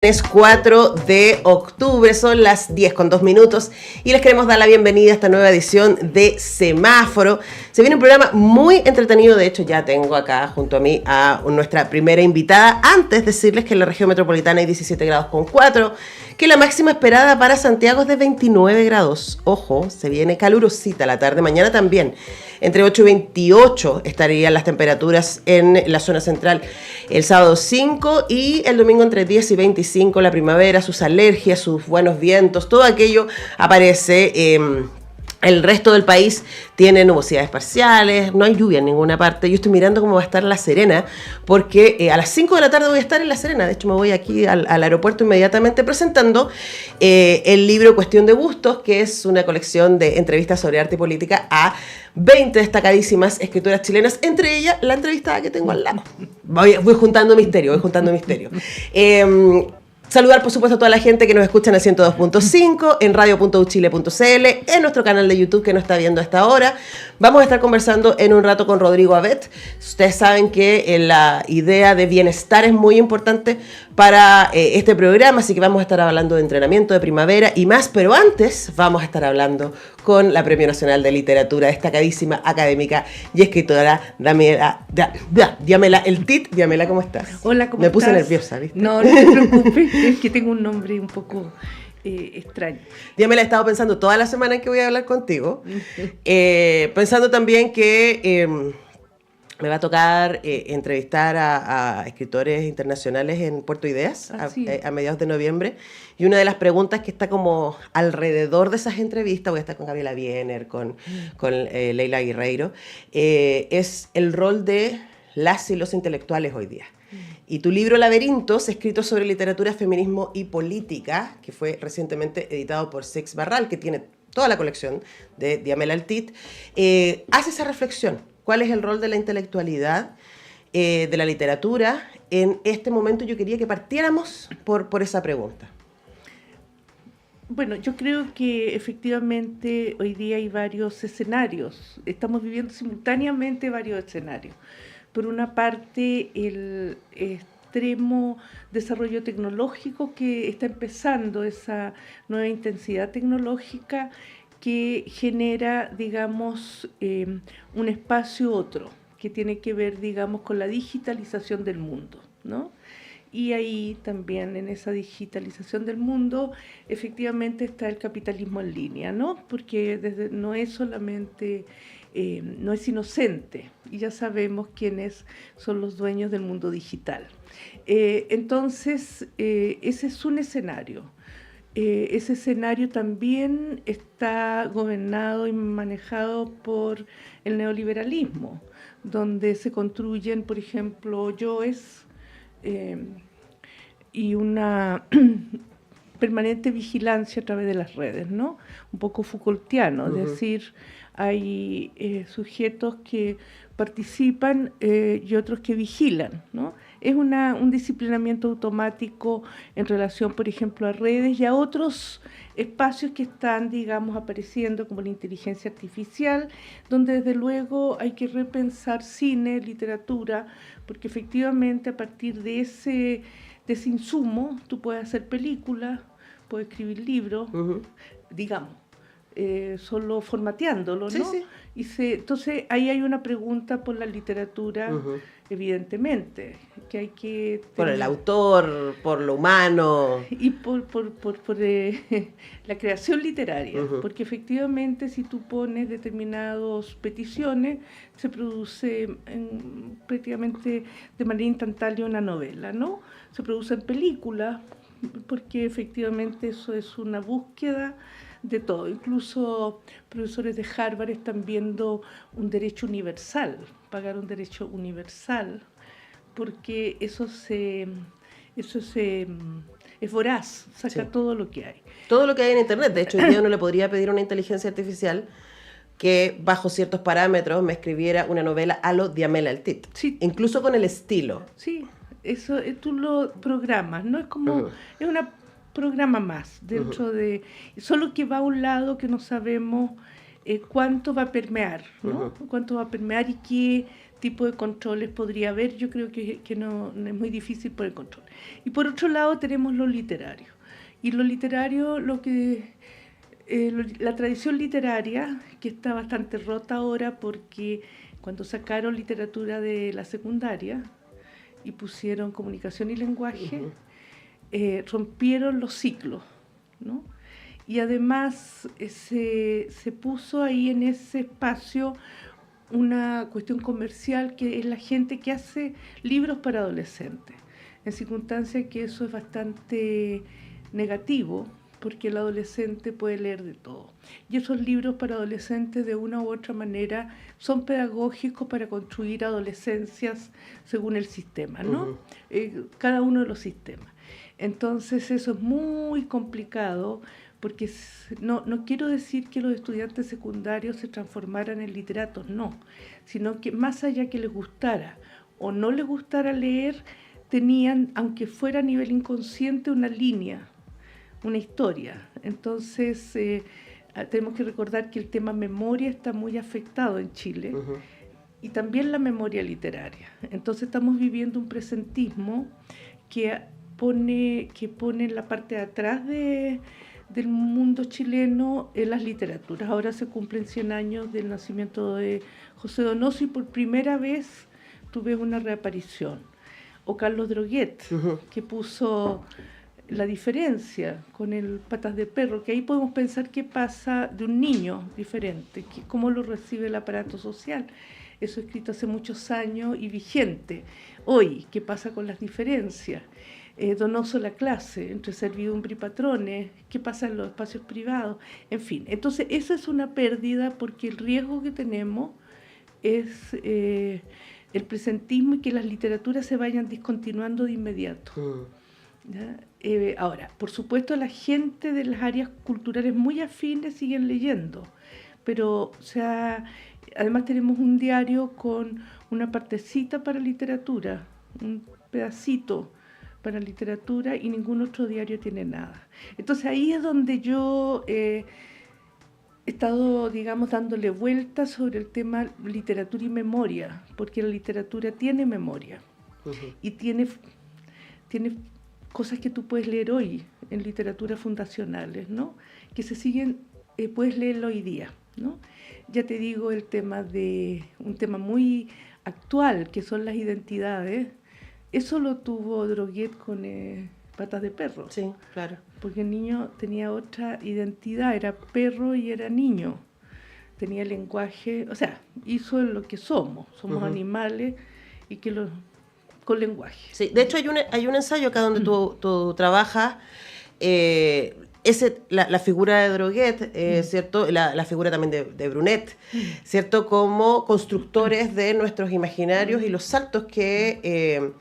Es 4 de octubre, son las 10:02 y les queremos dar la bienvenida a esta nueva edición de Semáforo. Se viene un programa muy entretenido, de hecho ya tengo acá junto a mí a nuestra primera invitada. Antes decirles que en la región metropolitana hay 17 grados con 4, que la máxima esperada para Santiago es de 29 grados. Ojo, se viene calurosita la tarde, mañana también. Entre 8 y 28 estarían las temperaturas en la zona central el sábado 5 y el domingo entre 10 y 25, la primavera, sus alergias, sus buenos vientos, todo aquello aparece. El resto del país tiene nubosidades parciales, no hay lluvia en ninguna parte. Yo estoy mirando cómo va a estar La Serena, porque a las 5 de la tarde voy a estar en La Serena. De hecho, me voy aquí al aeropuerto inmediatamente presentando el libro Cuestión de Gustos, que es una colección de entrevistas sobre arte y política a 20 destacadísimas escritoras chilenas, entre ellas la entrevistada que tengo al lado. Voy juntando misterio. Saludar, por supuesto, a toda la gente que nos escucha en el 102.5, en radio.uchile.cl, en nuestro canal de YouTube que nos está viendo a esta hora. Vamos a estar conversando en un rato con Rodrigo Abet. Ustedes saben que la idea de bienestar es muy importante para este programa, así que vamos a estar hablando de entrenamiento de primavera y más, pero antes vamos a estar hablando con la Premio Nacional de Literatura, destacadísima académica y escritora Diamela El Tit. Diamela, ¿cómo estás? Hola, ¿cómo estás? Me puse estás? nerviosa, ¿viste? No te preocupes, es que tengo un nombre un poco extraño. Diamela, he estado pensando toda la semana en que voy a hablar contigo, pensando también que me va a tocar entrevistar a escritores internacionales en Puerto Ideas a mediados de noviembre. Y una de las preguntas que está como alrededor de esas entrevistas, voy a estar con Gabriela Wiener, con Leila Guerreiro, es el rol de las y los intelectuales hoy día. Y tu libro Laberintos, escrito sobre literatura, feminismo y política, que fue recientemente editado por Seix Barral, que tiene toda la colección de Diamela El Tit, hace esa reflexión. ¿Cuál es el rol de la intelectualidad, de la literatura? En este momento yo quería que partiéramos por esa pregunta. Bueno, yo creo que efectivamente hoy día hay varios escenarios. Estamos viviendo simultáneamente varios escenarios. Por una parte, el extremo desarrollo tecnológico que está empezando, esa nueva intensidad tecnológica que genera, digamos, un espacio otro, que tiene que ver, digamos, con la digitalización del mundo, ¿no? Y ahí también, en esa digitalización del mundo, efectivamente está el capitalismo en línea, ¿no? Porque no es solamente, no es inocente, y ya sabemos quiénes son los dueños del mundo digital. Entonces, ese es un escenario. Ese escenario también está gobernado y manejado por el neoliberalismo, donde se construyen, por ejemplo, yoes y una permanente vigilancia a través de las redes, ¿no? Un poco Foucaultiano, es decir, hay sujetos que participan y otros que vigilan, ¿no? Es un disciplinamiento automático en relación, por ejemplo, a redes y a otros espacios que están, digamos, apareciendo, como la inteligencia artificial, donde desde luego hay que repensar cine, literatura, porque efectivamente a partir de ese insumo tú puedes hacer películas, puedes escribir libros, digamos. Solo formateándolo, ¿no? Sí. Entonces ahí hay una pregunta por la literatura, evidentemente, que hay que por el autor, por lo humano y por la creación literaria, porque efectivamente si tú pones determinadas peticiones se produce prácticamente de manera instantánea una novela, ¿no? Se producen películas porque efectivamente eso es una búsqueda de todo. Incluso profesores de Harvard están viendo un derecho universal, pagar un derecho universal, porque eso es voraz, saca todo lo que hay. Todo lo que hay en Internet. De hecho, hoy día uno le podría pedir a una inteligencia artificial que bajo ciertos parámetros me escribiera una novela a lo Diamela El Tit. Sí. Incluso con el estilo. Sí, eso tú lo programas, ¿no? Es como, es una programa más dentro de, solo que va a un lado que no sabemos cuánto va a permear, ¿no? Cuánto va a permear y qué tipo de controles podría haber. Yo creo que no es muy difícil por el control. Y por otro lado tenemos lo literario. Y lo literario, la tradición literaria, que está bastante rota ahora porque cuando sacaron literatura de la secundaria y pusieron comunicación y lenguaje, rompieron los ciclos, ¿no? Y además se puso ahí en ese espacio una cuestión comercial que es la gente que hace libros para adolescentes, en circunstancias que eso es bastante negativo, porque el adolescente puede leer de todo. Y esos libros para adolescentes de una u otra manera son pedagógicos para construir adolescencias según el sistema, ¿no? Cada uno de los sistemas. Entonces eso es muy complicado, porque no quiero decir que los estudiantes secundarios se transformaran en literatos, no, sino que más allá que les gustara o no les gustara leer, tenían, aunque fuera a nivel inconsciente, una línea, una historia. Entonces tenemos que recordar que el tema memoria está muy afectado en Chile, y también la memoria literaria. Entonces estamos viviendo un presentismo que pone en la parte de atrás del mundo chileno en las literaturas. Ahora se cumplen 100 años del nacimiento de José Donoso y por primera vez tú ves una reaparición. O Carlos Droguet, que puso la diferencia con el Patas de Perro, que ahí podemos pensar qué pasa de un niño diferente, cómo lo recibe el aparato social. Eso escrito hace muchos años y vigente. Hoy, ¿qué pasa con las diferencias? Donoso la clase, entre servidumbre y patrones, qué pasa en los espacios privados, en fin. Entonces, esa es una pérdida porque el riesgo que tenemos es el presentismo y que las literaturas se vayan discontinuando de inmediato. Ahora, por supuesto, la gente de las áreas culturales muy afines siguen leyendo, pero además tenemos un diario con una partecita para literatura, un pedacito para literatura, y ningún otro diario tiene nada. Entonces ahí es donde yo he estado, digamos, dándole vueltas sobre el tema literatura y memoria, porque la literatura tiene memoria y tiene cosas que tú puedes leer hoy en literatura fundacionales, ¿no? Que se siguen, puedes leerlo hoy día, ¿no? Ya te digo, un tema muy actual, que son las identidades. Eso lo tuvo Droguet con Patas de Perro. Sí, claro. Porque el niño tenía otra identidad, era perro y era niño. Tenía lenguaje, o sea, hizo lo que somos animales y con lenguaje. Sí, de hecho hay un ensayo acá donde tú trabajas, la figura de Droguet, ¿cierto? La figura también de Brunet, ¿cierto? Como constructores de nuestros imaginarios y los saltos que...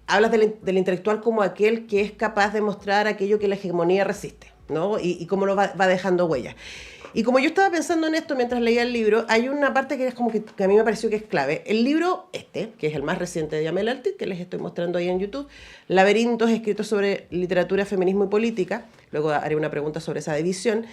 hablas del intelectual como aquel que es capaz de mostrar aquello que la hegemonía resiste, ¿no? Y cómo lo va dejando huellas. Y como yo estaba pensando en esto mientras leía el libro, hay una parte que es como que a mí me pareció que es clave. El libro que es el más reciente de Yamel Altit, que les estoy mostrando ahí en YouTube, Laberintos, escritos sobre literatura, feminismo y política, luego haré una pregunta sobre esa división,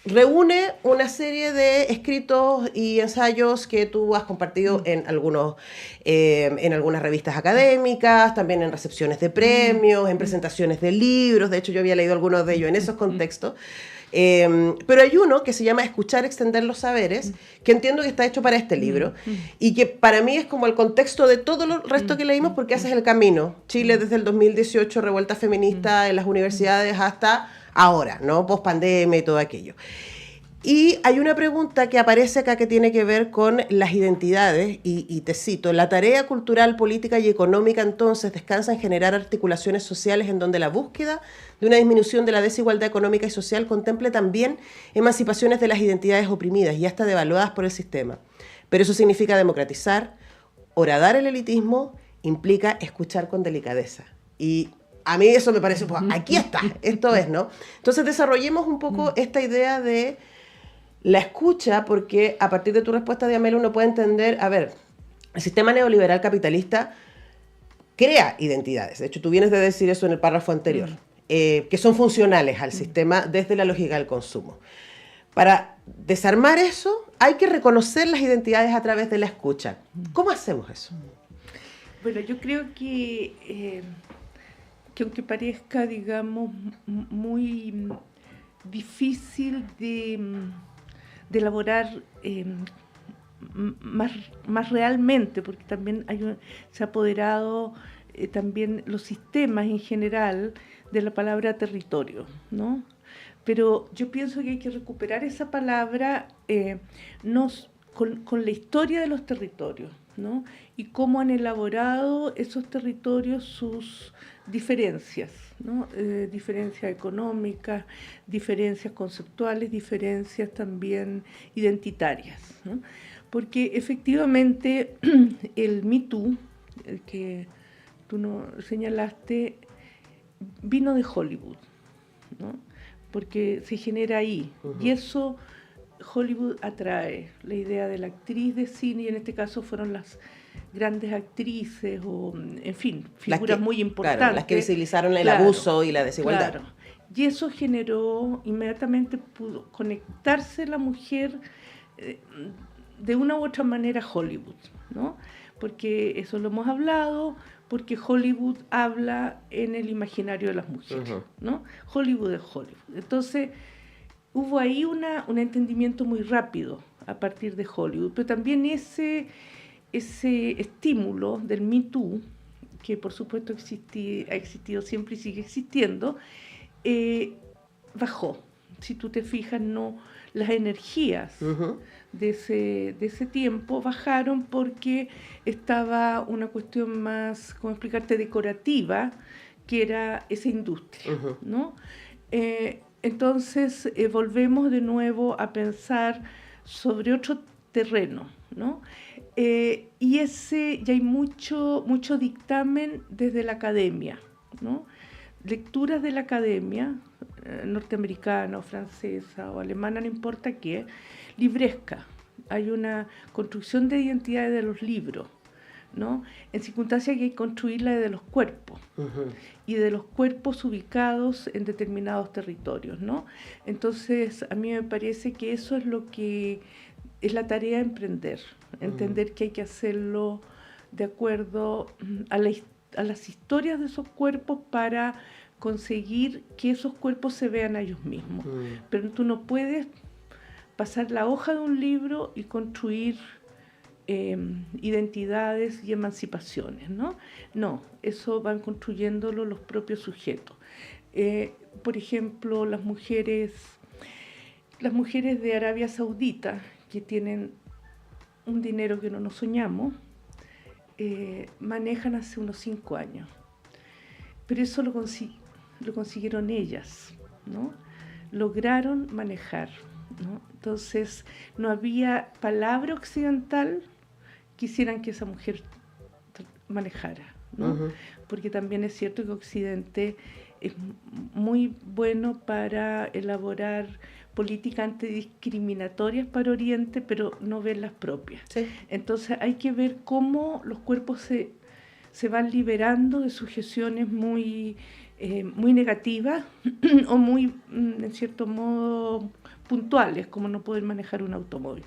reúne una serie de escritos y ensayos que tú has compartido en algunas revistas académicas, también en recepciones de premios, en presentaciones de libros. De hecho, yo había leído algunos de ellos en esos contextos. Pero hay uno que se llama Escuchar, extender los saberes, que entiendo que está hecho para este libro, y que para mí es como el contexto de todo el resto que leímos, porque haces el camino. Chile desde el 2018, revuelta feminista en las universidades hasta ahora, ¿no? Post pandemia y todo aquello. Y hay una pregunta que aparece acá que tiene que ver con las identidades, y te cito: la tarea cultural, política y económica entonces descansa en generar articulaciones sociales en donde la búsqueda de una disminución de la desigualdad económica y social contemple también emancipaciones de las identidades oprimidas y hasta devaluadas por el sistema. Pero eso significa democratizar, horadar el elitismo, implica escuchar con delicadeza. Y a mí eso me parece, pues, aquí está, esto es, ¿no? Entonces desarrollemos un poco esta idea de la escucha, porque a partir de tu respuesta, Diamela, uno puede entender, a ver, el sistema neoliberal capitalista crea identidades. De hecho, tú vienes de decir eso en el párrafo anterior, que son funcionales al sistema desde la lógica del consumo. Para desarmar eso, hay que reconocer las identidades a través de la escucha. ¿Cómo hacemos eso? Bueno, yo creo que aunque parezca, digamos, muy difícil de elaborar más realmente, porque también se ha apoderado también los sistemas en general de la palabra territorio, ¿no? Pero yo pienso que hay que recuperar esa palabra con la historia de los territorios, ¿no? Y cómo han elaborado esos territorios sus diferencias, ¿no? Diferencias económicas, diferencias conceptuales, diferencias también identitarias, ¿no? Porque efectivamente el Me Too, el que tú señalaste, vino de Hollywood, ¿no? Porque se genera ahí, y eso Hollywood atrae, la idea de la actriz de cine, y en este caso fueron las grandes actrices, o en fin, figuras muy importantes. Claro, las que visibilizaron el abuso y la desigualdad. Claro. Y eso generó, inmediatamente pudo conectarse la mujer de una u otra manera a Hollywood, ¿no? Porque eso lo hemos hablado, porque Hollywood habla en el imaginario de las mujeres, ¿no? Hollywood es Hollywood. Entonces, hubo ahí un entendimiento muy rápido a partir de Hollywood, pero también ese estímulo del Me Too, que por supuesto ha existido siempre y sigue existiendo, bajó. Si tú te fijas, las energías de ese tiempo bajaron porque estaba una cuestión más, ¿cómo explicarte?, decorativa, que era esa industria, ¿no? Entonces volvemos de nuevo a pensar sobre otro terreno, ¿no? Y hay mucho dictamen desde la academia, ¿no? Lecturas de la academia, norteamericana o francesa o alemana, no importa qué, libresca. Hay una construcción de identidades de los libros, ¿no? En circunstancias que hay que construirla de los cuerpos y de los cuerpos ubicados en determinados territorios, ¿no? Entonces, a mí me parece que eso es lo que es la tarea de emprender, entender que hay que hacerlo de acuerdo a las historias de esos cuerpos para conseguir que esos cuerpos se vean a ellos mismos. Pero tú no puedes pasar la hoja de un libro y construir identidades y emancipaciones, ¿no? No, eso van construyéndolo los propios sujetos. Por ejemplo, las mujeres de Arabia Saudita, que tienen un dinero que no nos soñamos, manejan hace unos 5 años. Pero eso lo consiguieron ellas, ¿no? Lograron manejar, ¿no? Entonces, no había palabra occidental que hicieran que esa mujer manejara, ¿no? Porque también es cierto que Occidente es muy bueno para elaborar políticas antidiscriminatorias para Oriente, pero no ven las propias. Sí. Entonces hay que ver cómo los cuerpos se van liberando de sujeciones muy negativas o muy, en cierto modo, puntuales, como no poder manejar un automóvil.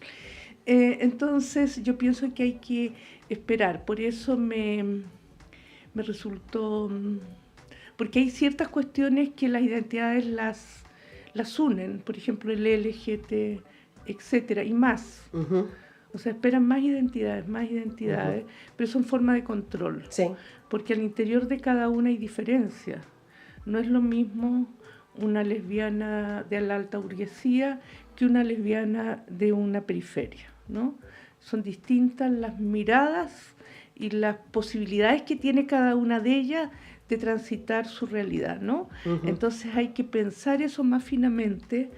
Entonces yo pienso que hay que esperar, por eso me resultó, porque hay ciertas cuestiones que las identidades las unen, por ejemplo el LGT, etcétera, y más. O sea, esperan más identidades, pero son formas de control. Sí. Porque al interior de cada una hay diferencias. No es lo mismo una lesbiana de la alta burguesía que una lesbiana de una periferia, ¿no? Son distintas las miradas y las posibilidades que tiene cada una de ellas de transitar su realidad, ¿no? Entonces hay que pensar eso más finamente.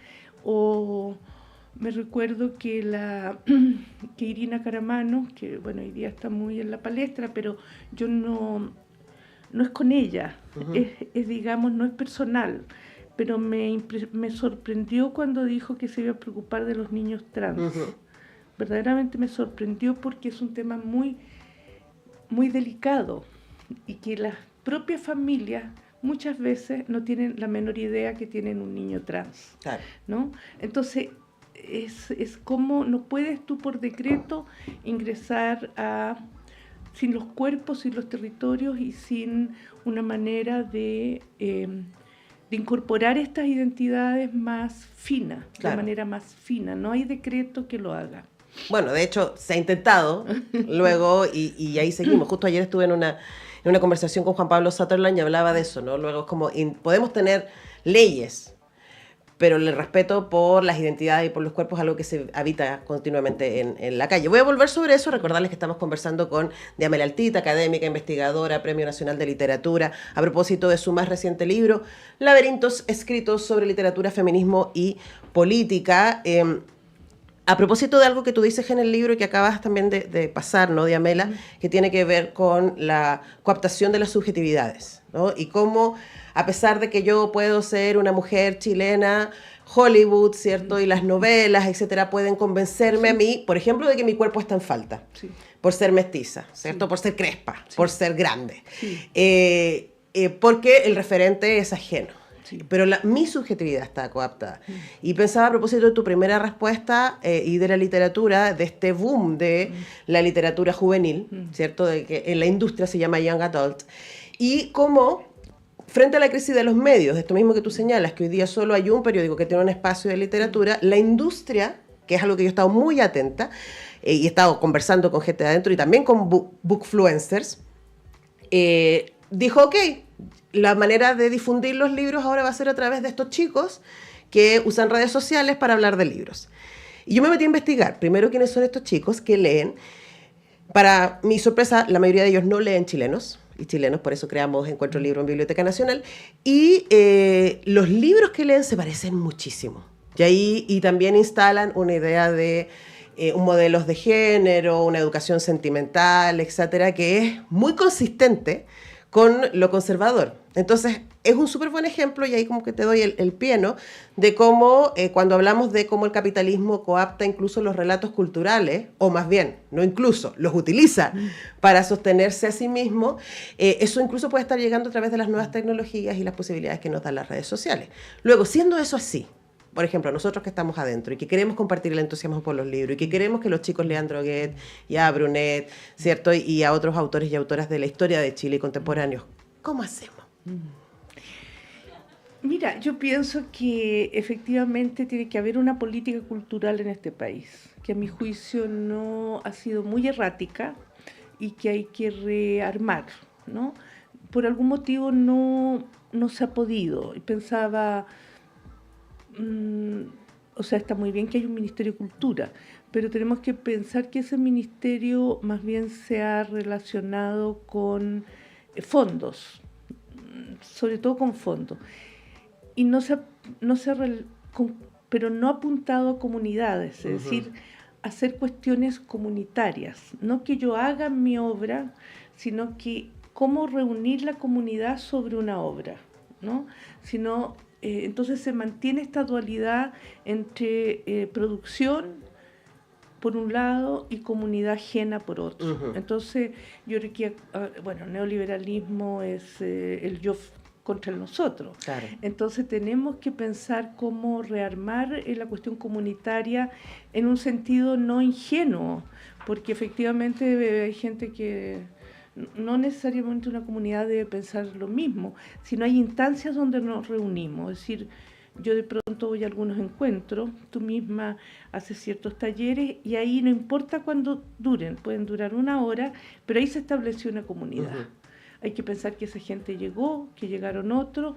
O me recuerdo que Irina Caramano, que bueno, hoy día está muy en la palestra, pero yo no es con ella, es digamos, no es personal, pero me sorprendió cuando dijo que se iba a preocupar de los niños trans. Verdaderamente me sorprendió porque es un tema muy, muy delicado y que las propias familias muchas veces no tienen la menor idea que tienen un niño trans, Claro. ¿no? Entonces, es como no puedes tú por decreto ingresar sin los cuerpos, sin los territorios y sin una manera de incorporar estas identidades más finas, claro, de manera más fina. No hay decreto que lo haga. Bueno, de hecho, se ha intentado luego y ahí seguimos. Justo ayer estuve en una conversación con Juan Pablo Sutherland y hablaba de eso, ¿no? Luego es como, podemos tener leyes, pero el respeto por las identidades y por los cuerpos es algo que se habita continuamente en la calle. Voy a volver sobre eso, recordarles que estamos conversando con Diamela Altita, académica, investigadora, Premio Nacional de Literatura, a propósito de su más reciente libro, Laberintos, escritos sobre literatura, feminismo y política. A propósito de algo que tú dices en el libro y que acabas también de pasar, ¿no, Diamela? Que tiene que ver con la coaptación de las subjetividades, ¿no? Y cómo, a pesar de que yo puedo ser una mujer chilena, Hollywood, ¿cierto? Y las novelas, etcétera, pueden convencerme a mí, por ejemplo, de que mi cuerpo está en falta. Sí. Por ser mestiza, ¿cierto? Sí. Por ser crespa, sí. Por ser grande. Sí. Porque el referente es ajeno. Sí. Pero mi subjetividad está coaptada. Y pensaba a propósito de tu primera respuesta y de la literatura, de este boom de la literatura juvenil, ¿cierto? De que en la industria se llama Young Adult. Y cómo, frente a la crisis de los medios, de esto mismo que tú señalas, que hoy día solo hay un periódico que tiene un espacio de literatura, la industria, que es algo que yo he estado muy atenta, y he estado conversando con gente de adentro y también con bookfluencers, dijo, ok, la manera de difundir los libros ahora va a ser a través de estos chicos que usan redes sociales para hablar de libros. Y yo me metí a investigar, primero, quiénes son estos chicos que leen. Para mi sorpresa, la mayoría de ellos no leen chilenos, por eso creamos Encuentro Libro en Biblioteca Nacional, y los libros que leen se parecen muchísimo. Y también instalan una idea de un modelo de género, una educación sentimental, etcétera, que es muy consistente con lo conservador. Entonces, es un súper buen ejemplo, y ahí como que te doy el pie, ¿no? De cómo, cuando hablamos de cómo el capitalismo coapta incluso los relatos culturales, o más bien, no incluso, los utiliza para sostenerse a sí mismo, eso incluso puede estar llegando a través de las nuevas tecnologías y las posibilidades que nos dan las redes sociales. Luego, siendo eso así, por ejemplo, nosotros que estamos adentro y que queremos compartir el entusiasmo por los libros y que queremos que los chicos lean Droguet y a Brunet, ¿cierto? Y a otros autores y autoras de la historia de Chile y contemporáneos, ¿cómo hacemos? Mira, yo pienso que efectivamente tiene que haber una política cultural en este país, que a mi juicio no ha sido muy errática y que hay que rearmar, ¿no? Por algún motivo no se ha podido. Y pensaba, o sea, está muy bien que hay un Ministerio de Cultura, pero tenemos que pensar que ese ministerio más bien se ha relacionado con fondos, sobre todo con fondos, y pero no ha apuntado a comunidades, es decir, hacer cuestiones comunitarias, no que yo haga mi obra, sino que cómo reunir la comunidad sobre una obra, ¿no? Sino entonces se mantiene esta dualidad entre producción por un lado y comunidad ajena por otro. Entonces yo creo que, neoliberalismo es el yo contra el nosotros. Claro. Entonces tenemos que pensar cómo rearmar la cuestión comunitaria en un sentido no ingenuo, porque efectivamente hay gente que no necesariamente una comunidad debe pensar lo mismo, sino hay instancias donde nos reunimos. Es decir, yo de pronto voy a algunos encuentros, tú misma haces ciertos talleres y ahí no importa cuándo duren, pueden durar 1 hora, pero ahí se estableció una comunidad. Hay que pensar que esa gente llegó, que llegaron otros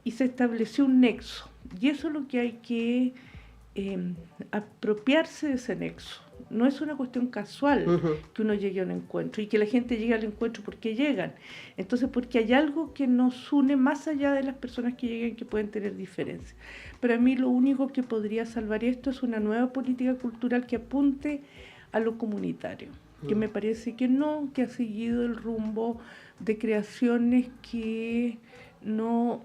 y se estableció un nexo. Y eso es lo que hay que apropiarse de ese nexo. No es una cuestión casual que uno llegue a un encuentro y que la gente llegue al encuentro porque llegan. Entonces, porque hay algo que nos une más allá de las personas que lleguen, que pueden tener diferencias. Para mí lo único que podría salvar esto es una nueva política cultural que apunte a lo comunitario, que me parece que ha seguido el rumbo de creaciones que no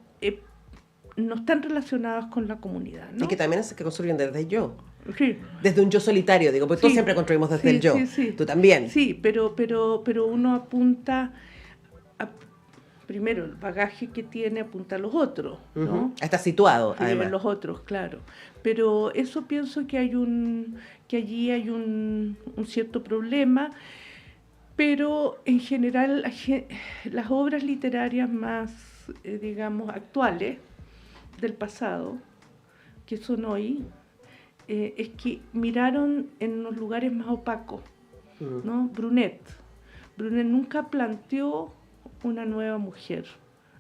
están relacionadas con la comunidad, ¿no? Y que también se construyen desde yo. Sí. Desde un yo solitario, digo, porque todos siempre construimos desde el yo. Sí. Tú también. Sí, pero uno apunta primero, el bagaje que tiene apunta a los otros, ¿no? Está situado, además. Los otros, claro. Pero eso pienso que allí hay un cierto problema, pero en general las obras literarias más, digamos, actuales del pasado, que son hoy, es que miraron en los lugares más opacos, ¿no? Brunet nunca planteó una nueva mujer,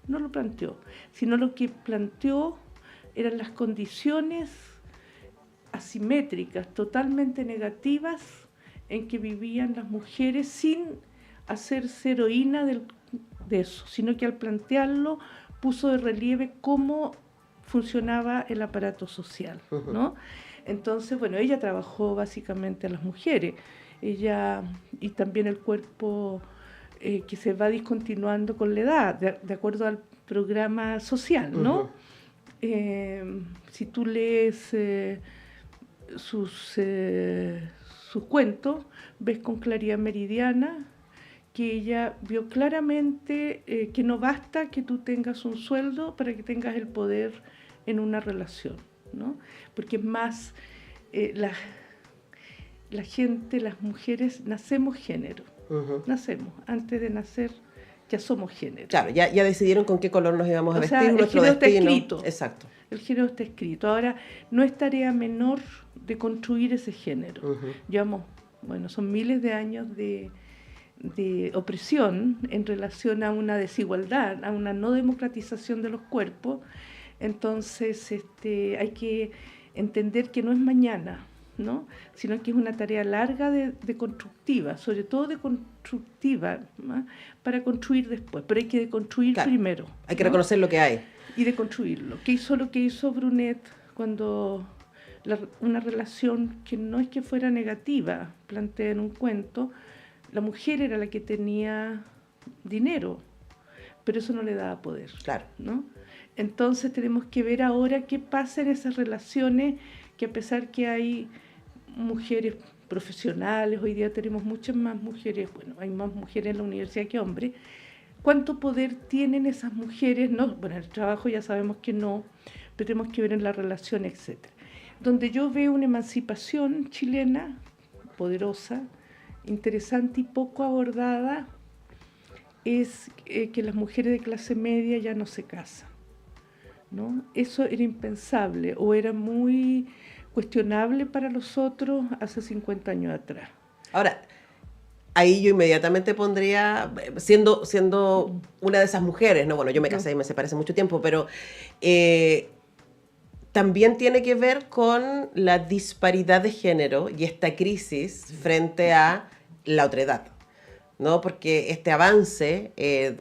no lo planteó, sino lo que planteó eran las condiciones asimétricas, totalmente negativas, en que vivían las mujeres sin hacerse heroína de eso, sino que al plantearlo puso de relieve cómo funcionaba el aparato social, ¿no? Entonces, bueno, ella trabajó básicamente a las mujeres, y también el cuerpo que se va discontinuando con la edad, de acuerdo al programa social, ¿no? Si tú lees sus cuentos, ves con claridad meridiana que ella vio claramente que no basta que tú tengas un sueldo para que tengas el poder en una relación, ¿no? Porque es más, la gente, las mujeres, nacemos género, nacemos, antes de nacer ya somos género. Claro, ya decidieron con qué color nos íbamos a vestir, sea, nuestro el género destino. Está escrito. Exacto. El género está escrito. Ahora, no es tarea menor de construir ese género. Llevamos, bueno, son miles de años de opresión en relación a una desigualdad, a una no democratización de los cuerpos. Entonces, hay que entender que no es mañana, ¿no? Sino que es una tarea larga de constructiva, sobre todo de constructiva, ¿no? Para construir después, pero hay que deconstruir primero. Hay que reconocer lo que hay. Y deconstruirlo. ¿Qué hizo lo que hizo Brunet cuando una relación que no es que fuera negativa, plantea en un cuento, la mujer era la que tenía dinero, pero eso no le daba poder, claro, ¿no? Entonces tenemos que ver ahora qué pasa en esas relaciones, que a pesar que hay mujeres profesionales, hoy día tenemos muchas más mujeres, bueno, hay más mujeres en la universidad que hombres, ¿cuánto poder tienen esas mujeres? No, bueno, en el trabajo ya sabemos que no, pero tenemos que ver en la relación, etc. Donde yo veo una emancipación chilena poderosa, interesante y poco abordada, es que las mujeres de clase media ya no se casan, ¿no? Eso era impensable o era muy cuestionable para los otros hace 50 años atrás. Ahora, ahí yo inmediatamente pondría, siendo una de esas mujeres, ¿no? Bueno, yo me casé y me separé hace mucho tiempo, pero también tiene que ver con la disparidad de género y esta crisis frente a la otredad, ¿no? Porque este avance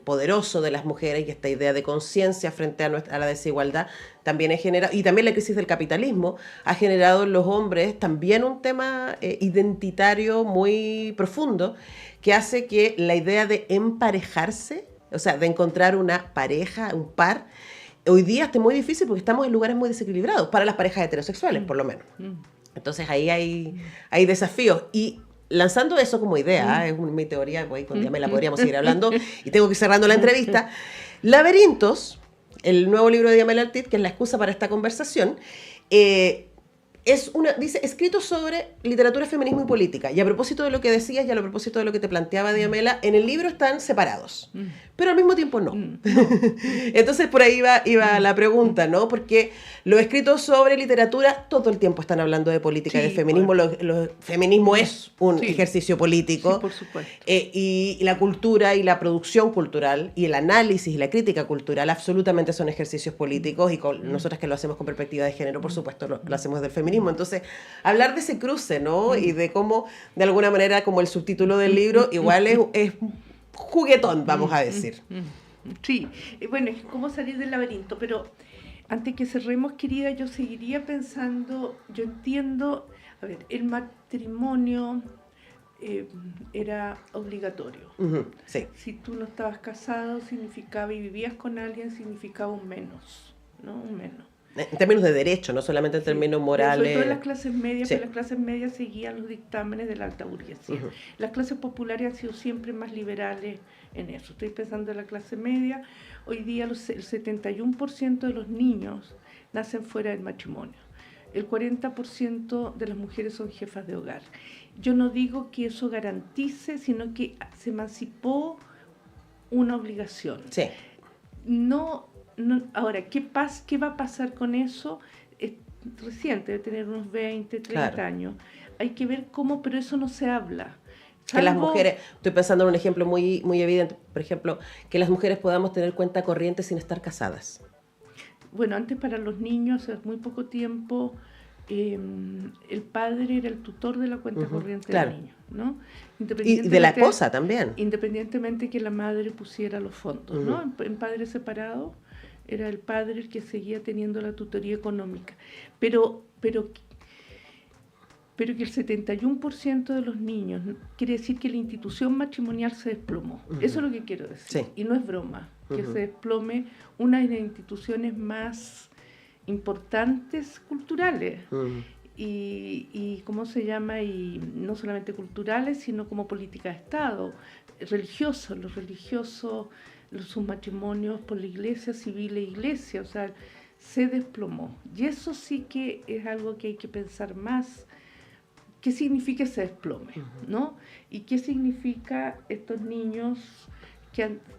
poderoso de las mujeres y esta idea de conciencia frente a la desigualdad también ha generado, y también la crisis del capitalismo ha generado en los hombres también un tema identitario muy profundo que hace que la idea de emparejarse, o sea, de encontrar una pareja, un par, hoy día esté muy difícil porque estamos en lugares muy desequilibrados para las parejas heterosexuales, por lo menos. Entonces ahí hay desafíos. Y lanzando eso como idea, es mi teoría, pues con Diamela podríamos seguir hablando, y tengo que ir cerrando la entrevista. Laberintos, el nuevo libro de Diamela Artit, que es la excusa para esta conversación, dice, escrito sobre literatura, feminismo y política. Y a propósito de lo que decías y a propósito de lo que te planteaba Diamela, en el libro están separados, pero al mismo tiempo no. Entonces por ahí iba la pregunta, ¿no? Porque los escritos sobre literatura todo el tiempo están hablando de política y de feminismo. Bueno. Feminismo es un ejercicio político. Sí, por supuesto. Y la cultura y la producción cultural y el análisis y la crítica cultural absolutamente son ejercicios políticos, y nosotras que lo hacemos con perspectiva de género, por supuesto, lo hacemos del feminismo. Entonces, hablar de ese cruce, ¿no? Y de cómo, de alguna manera, como el subtítulo del libro, igual es juguetón, vamos a decir. Sí, bueno, es cómo salir del laberinto, pero antes que cerremos, querida, yo seguiría pensando, yo entiendo, a ver, el matrimonio era obligatorio. Sí. Si tú no estabas casado, significaba, y vivías con alguien, significaba un menos, ¿no? Un menos. En términos de derecho, no solamente en términos morales. Sobre todo en las clases medias, Sí. porque las clases medias seguían los dictámenes de la alta burguesía. Las clases populares han sido siempre más liberales en eso. Estoy pensando en la clase media. Hoy día el 71% de los niños nacen fuera del matrimonio. El 40% de las mujeres son jefas de hogar. Yo no digo que eso garantice, sino que se emancipó una obligación. Sí. Ahora, ¿qué va a pasar con eso? Es reciente, debe tener unos 20, 30 Claro. años. Hay que ver cómo, pero eso no se habla. Que las mujeres, estoy pensando en un ejemplo muy, muy evidente, por ejemplo, que las mujeres podamos tener cuenta corriente sin estar casadas. Bueno, antes para los niños, hace muy poco tiempo, el padre era el tutor de la cuenta corriente claro. del niño, ¿no? Y de la esposa también. Independientemente que la madre pusiera los fondos, ¿no? En padre separado era el padre el que seguía teniendo la tutoría económica. Pero que el 71% de los niños, quiere decir que la institución matrimonial se desplomó. Eso es lo que quiero decir. Sí. Y no es broma, que se desplome una de las instituciones más importantes culturales. Y ¿cómo se llama? Y no solamente culturales, sino como política de Estado, religiosos, sus matrimonios por la iglesia, civil e iglesia, o sea, se desplomó. Y eso sí que es algo que hay que pensar más. ¿Qué significa ese desplome? ¿No? ¿Y qué significa estos niños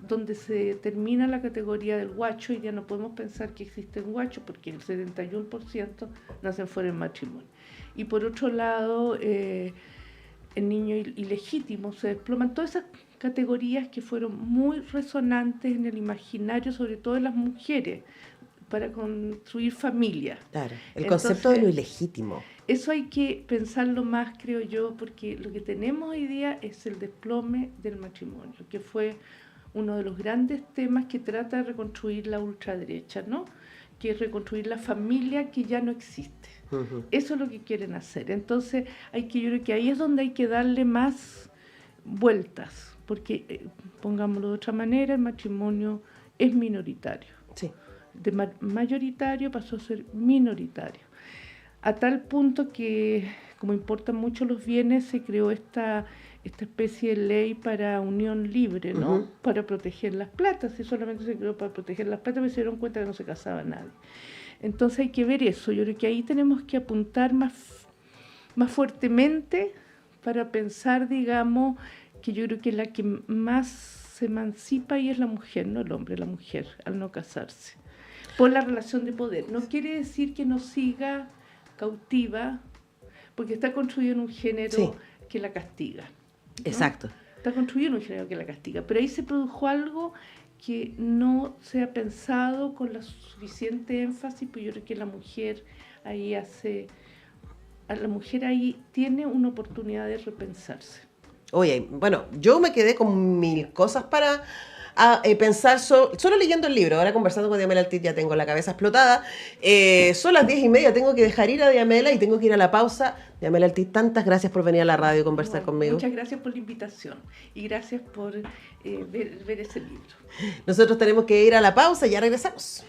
donde se termina la categoría del guacho y ya no podemos pensar que existen guachos porque el 71% nacen fuera del matrimonio? Y por otro lado, el niño ilegítimo se desploman. Todas esas categorías que fueron muy resonantes en el imaginario, sobre todo de las mujeres, para construir familia. Claro, el concepto de lo ilegítimo. Eso hay que pensarlo más, creo yo, porque lo que tenemos hoy día es el desplome del matrimonio, que fue uno de los grandes temas que trata de reconstruir la ultraderecha, ¿no? Que es reconstruir la familia que ya no existe. Eso es lo que quieren hacer. Entonces, yo creo que ahí es donde hay que darle más vueltas, porque, pongámoslo de otra manera, el matrimonio es minoritario. Sí. De mayoritario pasó a ser minoritario. A tal punto que, como importan mucho los bienes, se creó esta especie de ley para unión libre, ¿no? Para proteger las platas. Y solamente se creó para proteger las platas, pero se dieron cuenta que no se casaba nadie. Entonces hay que ver eso. Yo creo que ahí tenemos que apuntar más fuertemente para pensar, digamos, que yo creo que la que más se emancipa ahí es la mujer, no el hombre, la mujer, al no casarse. Por la relación de poder. No quiere decir que no siga cautiva, porque está construido en un género que la castiga, ¿no? Exacto. Está construido en un género que la castiga, pero ahí se produjo algo que no se ha pensado con la suficiente énfasis, pues yo creo que la mujer ahí tiene una oportunidad de repensarse. Oye, bueno, yo me quedé con 1000 cosas para pensar solo leyendo el libro. Ahora conversando con Diamela Altit ya tengo la cabeza explotada. Son las 10:30, tengo que dejar ir a Diamela y tengo que ir a la pausa. Diamela Altit, tantas gracias por venir a la radio y conversar conmigo. Muchas gracias por la invitación y gracias por ver ese libro. Nosotros tenemos que ir a la pausa y ya regresamos.